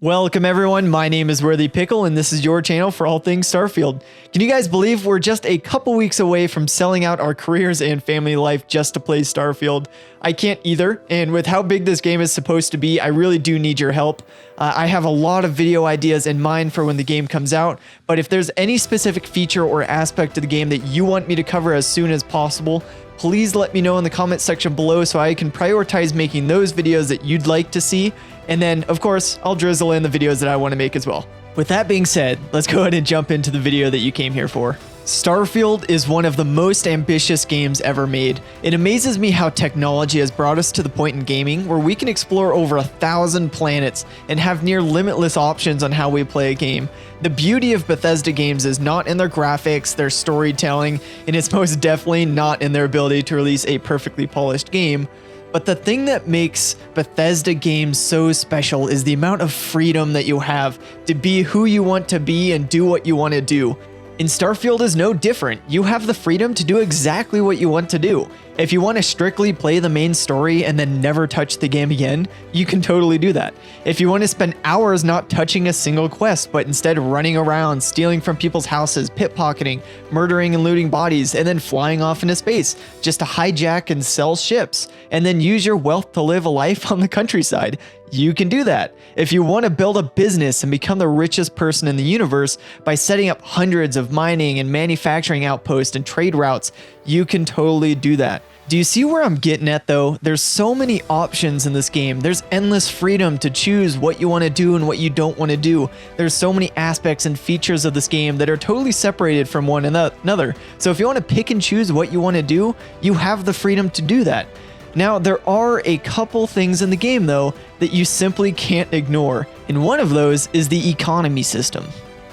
Welcome everyone, my name is WirthyPickle and this is your channel for all things Starfield. Can you guys believe we're just a couple weeks away from selling out our careers and family life just to play Starfield? I can't either, and with how big this game is supposed to be, I really do need your help. I have a lot of video ideas in mind for when the game comes out, but if there's any specific feature or aspect of the game that you want me to cover as soon as possible, please let me know in the comment section below so I can prioritize making those videos that you'd like to see. And then, of course, I'll drizzle in the videos that I want to make as well. With that being said, let's go ahead and jump into the video that you came here for. Starfield is one of the most ambitious games ever made. It amazes me how technology has brought us to the point in gaming where we can explore over 1,000 planets and have near limitless options on how we play a game. The beauty of Bethesda games is not in their graphics, their storytelling, and it's most definitely not in their ability to release a perfectly polished game. But the thing that makes Bethesda games so special is the amount of freedom that you have to be who you want to be and do what you want to do. And Starfield is no different. You have the freedom to do exactly what you want to do. If you want to strictly play the main story and then never touch the game again, you can totally do that. If you want to spend hours not touching a single quest, but instead running around, stealing from people's houses, pickpocketing, murdering and looting bodies, and then flying off into space just to hijack and sell ships, and then use your wealth to live a life on the countryside, you can do that. If you want to build a business and become the richest person in the universe by setting up hundreds of mining and manufacturing outposts and trade routes, you can totally do that. Do you see where I'm getting at though? There's so many options in this game. There's endless freedom to choose what you want to do and what you don't want to do. There's so many aspects and features of this game that are totally separated from one another. So if you want to pick and choose what you want to do, you have the freedom to do that. Now, there are a couple things in the game though that you simply can't ignore, and one of those is the economy system.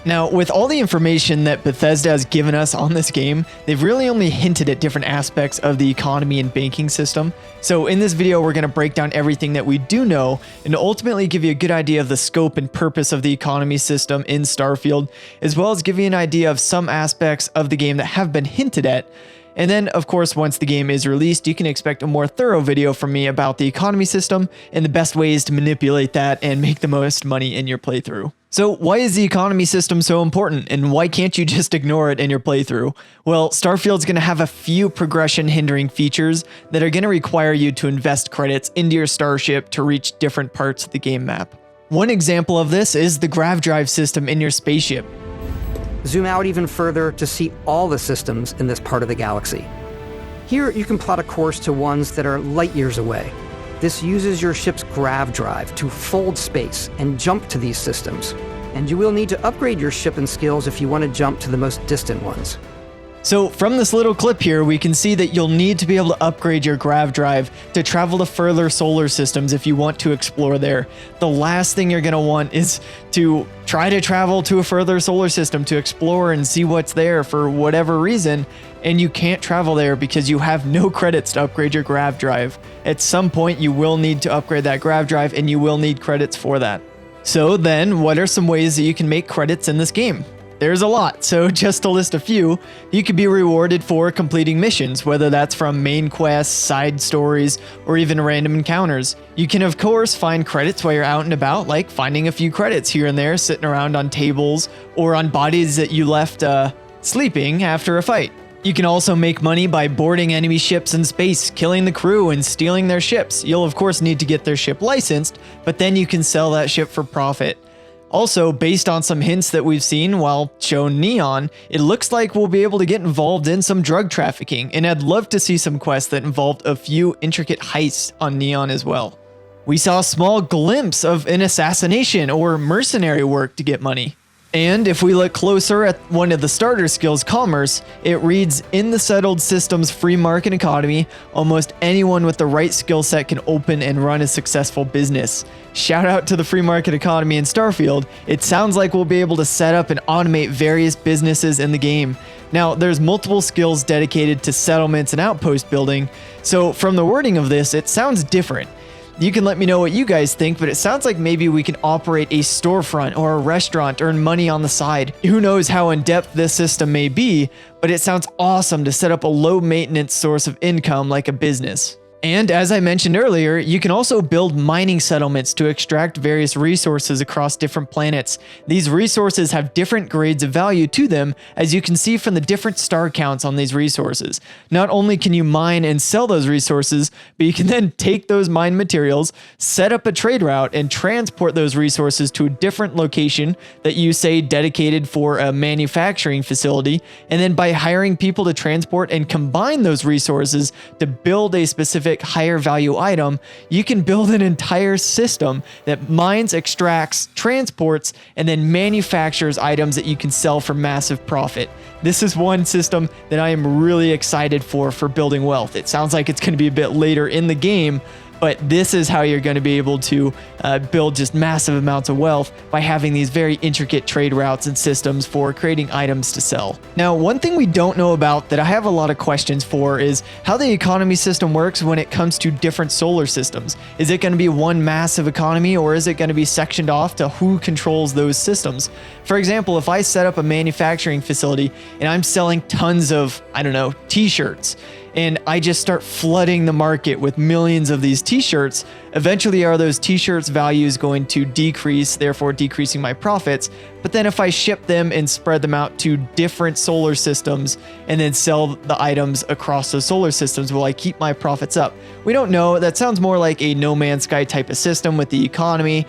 Now, with all the information that Bethesda has given us on this game, they've really only hinted at different aspects of the economy and banking system. So in this video, we're going to break down everything that we do know and ultimately give you a good idea of the scope and purpose of the economy system in Starfield, as well as give you an idea of some aspects of the game that have been hinted at. And then, of course, once the game is released, you can expect a more thorough video from me about the economy system and the best ways to manipulate that and make the most money in your playthrough. So why is the economy system so important, and why can't you just ignore it in your playthrough? Well, Starfield's going to have a few progression hindering features that are going to require you to invest credits into your starship to reach different parts of the game map. One example of this is the grav drive system in your spaceship. Zoom out even further to see all the systems in this part of the galaxy. Here, you can plot a course to ones that are light years away. This uses your ship's grav drive to fold space and jump to these systems. And you will need to upgrade your ship and skills if you want to jump to the most distant ones. So from this little clip here, we can see that you'll need to be able to upgrade your grav drive to travel to further solar systems if you want to explore there. The last thing you're going to want is to try to travel to a further solar system to explore and see what's there for whatever reason, and you can't travel there because you have no credits to upgrade your grav drive. At some point, you will need to upgrade that grav drive, and you will need credits for that. So then, what are some ways that you can make credits in this game? There's a lot, so just to list a few, you could be rewarded for completing missions, whether that's from main quests, side stories, or even random encounters. You can of course find credits while you're out and about, like finding a few credits here and there sitting around on tables, or on bodies that you left sleeping after a fight. You can also make money by boarding enemy ships in space, killing the crew, and stealing their ships. You'll of course need to get their ship licensed, but then you can sell that ship for profit. Also, based on some hints that we've seen while shown Neon, it looks like we'll be able to get involved in some drug trafficking, and I'd love to see some quests that involved a few intricate heists on Neon as well. We saw a small glimpse of an assassination or mercenary work to get money. And if we look closer at one of the starter skills, Commerce, it reads, in the settled systems free market economy, almost anyone with the right skill set can open and run a successful business. Shout out to the free market economy in Starfield. It sounds like we'll be able to set up and automate various businesses in the game. Now, there's multiple skills dedicated to settlements and outpost building, so from the wording of this, it sounds different. You can let me know what you guys think, but it sounds like maybe we can operate a storefront or a restaurant, earn money on the side. Who knows how in-depth this system may be, but it sounds awesome to set up a low-maintenance source of income like a business. And as I mentioned earlier, you can also build mining settlements to extract various resources across different planets. These resources have different grades of value to them, as you can see from the different star counts on these resources. Not only can you mine and sell those resources, but you can then take those mined materials, set up a trade route, and transport those resources to a different location that you say dedicated for a manufacturing facility. And then by hiring people to transport and combine those resources to build a specific higher value item, you can build an entire system that mines, extracts, transports, and then manufactures items that you can sell for massive profit. This is one system that I am really excited for building wealth. It sounds like it's going to be a bit later in the game, but this is how you're going to be able to build just massive amounts of wealth by having these very intricate trade routes and systems for creating items to sell. Now, one thing we don't know about that I have a lot of questions for is how the economy system works when it comes to different solar systems. Is it going to be one massive economy, or is it going to be sectioned off to who controls those systems? For example, if I set up a manufacturing facility and I'm selling tons of, I don't know, t-shirts, and I just start flooding the market with millions of these t-shirts, eventually are those t-shirts values going to decrease, therefore decreasing my profits? But then if I ship them and spread them out to different solar systems and then sell the items across those solar systems, will I keep my profits up? We don't know. That sounds more like a No Man's Sky type of system with the economy.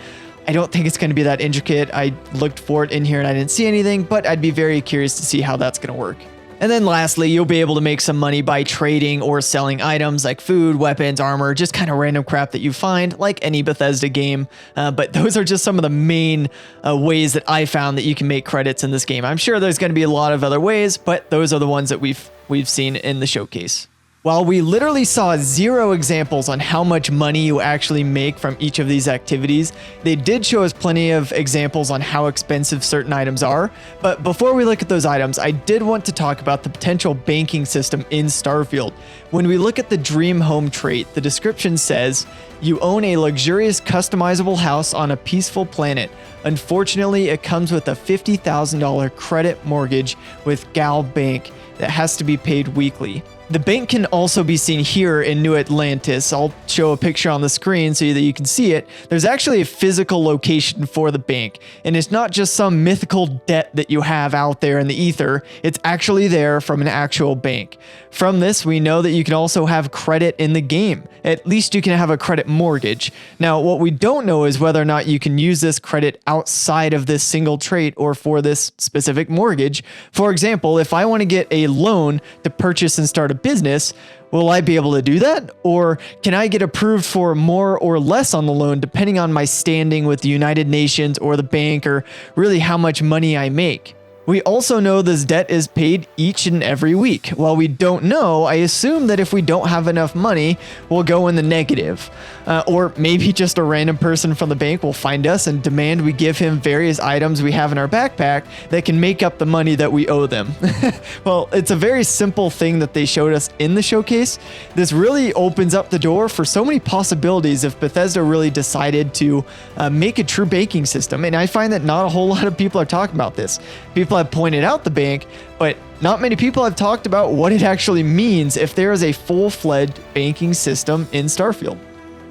I don't think it's going to be that intricate. I looked for it in here and I didn't see anything, but I'd be very curious to see how that's going to work. And then lastly, you'll be able to make some money by trading or selling items like food, weapons, armor, just kind of random crap that you find like any Bethesda game. But those are just some of the main ways that I found that you can make credits in this game. I'm sure there's going to be a lot of other ways, but those are the ones that we've seen in the showcase. While we literally saw 0 examples on how much money you actually make from each of these activities, they did show us plenty of examples on how expensive certain items are. But before we look at those items, I did want to talk about the potential banking system in Starfield. When we look at the Dream Home trait, the description says, "You own a luxurious customizable house on a peaceful planet. Unfortunately, it comes with a $50,000 credit mortgage with Gal Bank that has to be paid weekly." The bank can also be seen here in New Atlantis. I'll show a picture on the screen so that you can see it. There's actually a physical location for the bank, and it's not just some mythical debt that you have out there in the ether. It's actually there from an actual bank. From this, we know that you can also have credit in the game. At least you can have a credit mortgage. Now, what we don't know is whether or not you can use this credit outside of this single trait or for this specific mortgage. For example, if I want to get a loan to purchase and start a business, will I be able to do that? Or can I get approved for more or less on the loan depending on my standing with the United Nations or the bank, or really how much money I make? We also know this debt is paid each and every week. While we don't know, I assume that if we don't have enough money, we'll go in the negative. Or maybe just a random person from the bank will find us and demand we give him various items we have in our backpack that can make up the money that we owe them. Well, it's a very simple thing that they showed us in the showcase. This really opens up the door for so many possibilities if Bethesda really decided to make a true banking system. And I find that not a whole lot of people are talking about this. People have pointed out the bank, but not many people have talked about what it actually means if there is a full-fledged banking system in Starfield.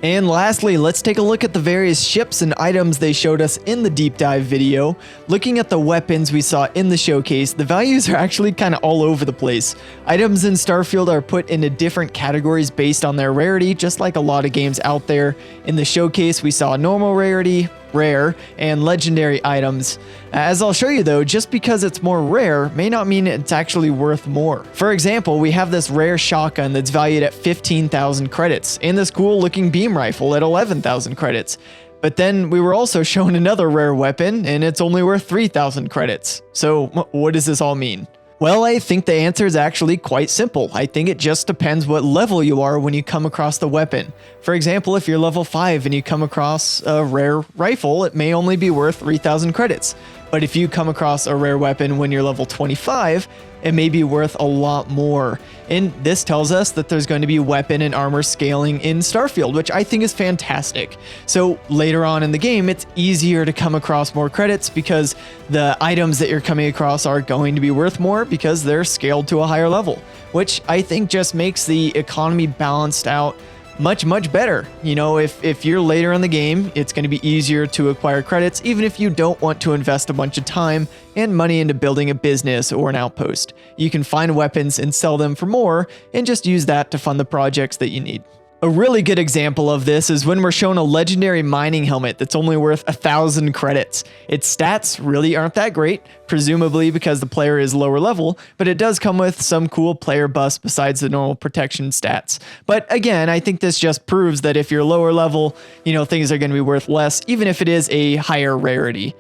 And lastly, let's take a look at the various ships and items they showed us in the deep dive video. Looking at the weapons we saw in the showcase, the values are actually kind of all over the place. Items in Starfield are put into different categories based on their rarity, just like a lot of games out there. In the showcase, we saw normal rarity, rare, and legendary items. As I'll show you though, just because it's more rare may not mean it's actually worth more. For example, we have this rare shotgun that's valued at 15,000 credits, and this cool looking beam rifle at 11,000 credits. But then we were also shown another rare weapon, and it's only worth 3,000 credits. So what does this all mean? Well, I think the answer is actually quite simple. I think it just depends what level you are when you come across the weapon. For example, if you're level 5 and you come across a rare rifle, it may only be worth 3,000 credits. But if you come across a rare weapon when you're level 25, it may be worth a lot more. And this tells us that there's going to be weapon and armor scaling in Starfield, which I think is fantastic. So later on in the game, it's easier to come across more credits because the items that you're coming across are going to be worth more because they're scaled to a higher level, which I think just makes the economy balanced out much, much better. You know, if you're later in the game, it's going to be easier to acquire credits, even if you don't want to invest a bunch of time and money into building a business or an outpost. You can find weapons and sell them for more and just use that to fund the projects that you need. A really good example of this is when we're shown a legendary mining helmet that's only worth 1,000 credits. Its stats really aren't that great, presumably because the player is lower level, but it does come with some cool player buffs besides the normal protection stats. But again, I think this just proves that if you're lower level, you know, things are going to be worth less, even if it is a higher rarity.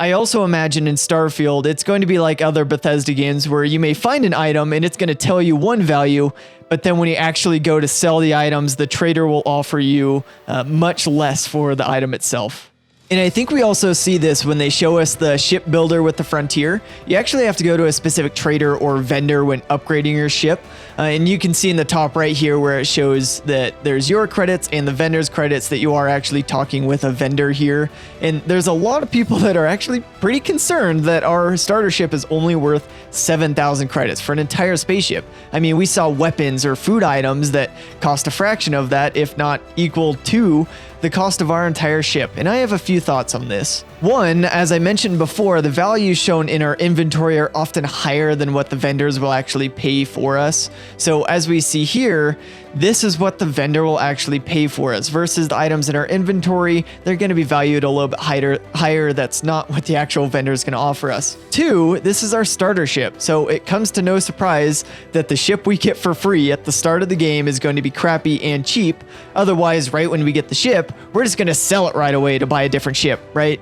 I also imagine in Starfield, it's going to be like other Bethesda games where you may find an item and it's going to tell you one value, but then when you actually go to sell the items, the trader will offer you much less for the item itself. And I think we also see this when they show us the ship builder with the Frontier. You actually have to go to a specific trader or vendor when upgrading your ship. And you can see in the top right here where it shows that there's your credits and the vendor's credits that you are actually talking with a vendor here. And there's a lot of people that are actually pretty concerned that our starter ship is only worth 7,000 credits for an entire spaceship. I mean, we saw weapons or food items that cost a fraction of that, if not equal to the cost of our entire ship, and I have a few thoughts on this. One, as I mentioned before, the values shown in our inventory are often higher than what the vendors will actually pay for us. So as we see here, this is what the vendor will actually pay for us versus the items in our inventory. They're going to be valued a little bit higher. That's not what the actual vendor is going to offer us. Two, this is our starter ship. So it comes to no surprise that the ship we get for free at the start of the game is going to be crappy and cheap. Otherwise, right when we get the ship, we're just going to sell it right away to buy a different ship, right?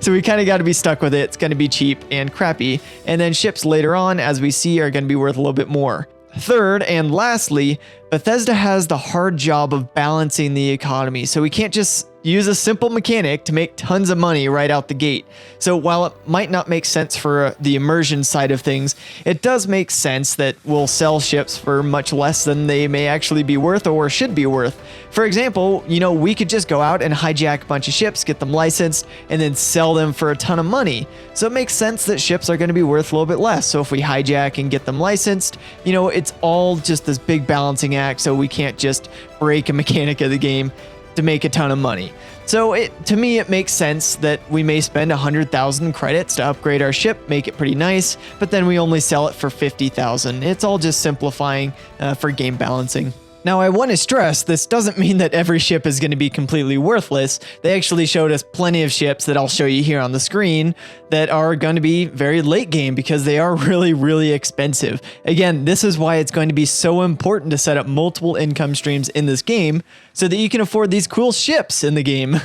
So we kind of got to be stuck with it. It's going to be cheap and crappy. And then ships later on, as we see, are going to be worth a little bit more. Third, and lastly, Bethesda has the hard job of balancing the economy, so we can't just use a simple mechanic to make tons of money right out the gate. So while it might not make sense for the immersion side of things, it does make sense that we'll sell ships for much less than they may actually be worth or should be worth. For example, you know, we could just go out and hijack a bunch of ships, get them licensed, and then sell them for a ton of money. So it makes sense that ships are going to be worth a little bit less. So if we hijack and get them licensed, you know, it's all just this big balancing act, so we can't just break a mechanic of the game to make a ton of money. So to me, it makes sense that we may spend 100,000 credits to upgrade our ship, make it pretty nice, but then we only sell it for 50,000. It's all just simplifying for game balancing. Now, I want to stress, this doesn't mean that every ship is going to be completely worthless. They actually showed us plenty of ships that I'll show you here on the screen that are going to be very late game because they are really, really expensive. Again, this is why it's going to be so important to set up multiple income streams in this game so that you can afford these cool ships in the game.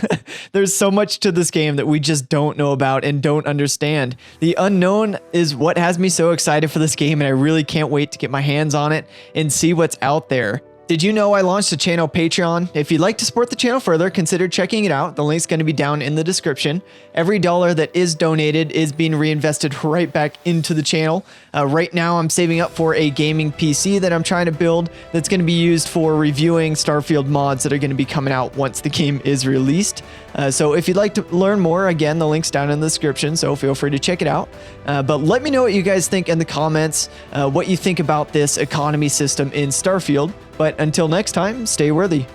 There's so much to this game that we just don't know about and don't understand. The unknown is what has me so excited for this game, and I really can't wait to get my hands on it and see what's out there. Did you know I launched a channel Patreon? If you'd like to support the channel further, consider checking it out. The link's going to be down in the description. Every dollar that is donated is being reinvested right back into the channel. Right now, I'm saving up for a gaming PC that I'm trying to build that's going to be used for reviewing Starfield mods that are going to be coming out once the game is released. So if you'd like to learn more, again, the link's down in the description, so feel free to check it out. But let me know what you guys think in the comments, what you think about this economy system in Starfield. But until next time, stay worthy.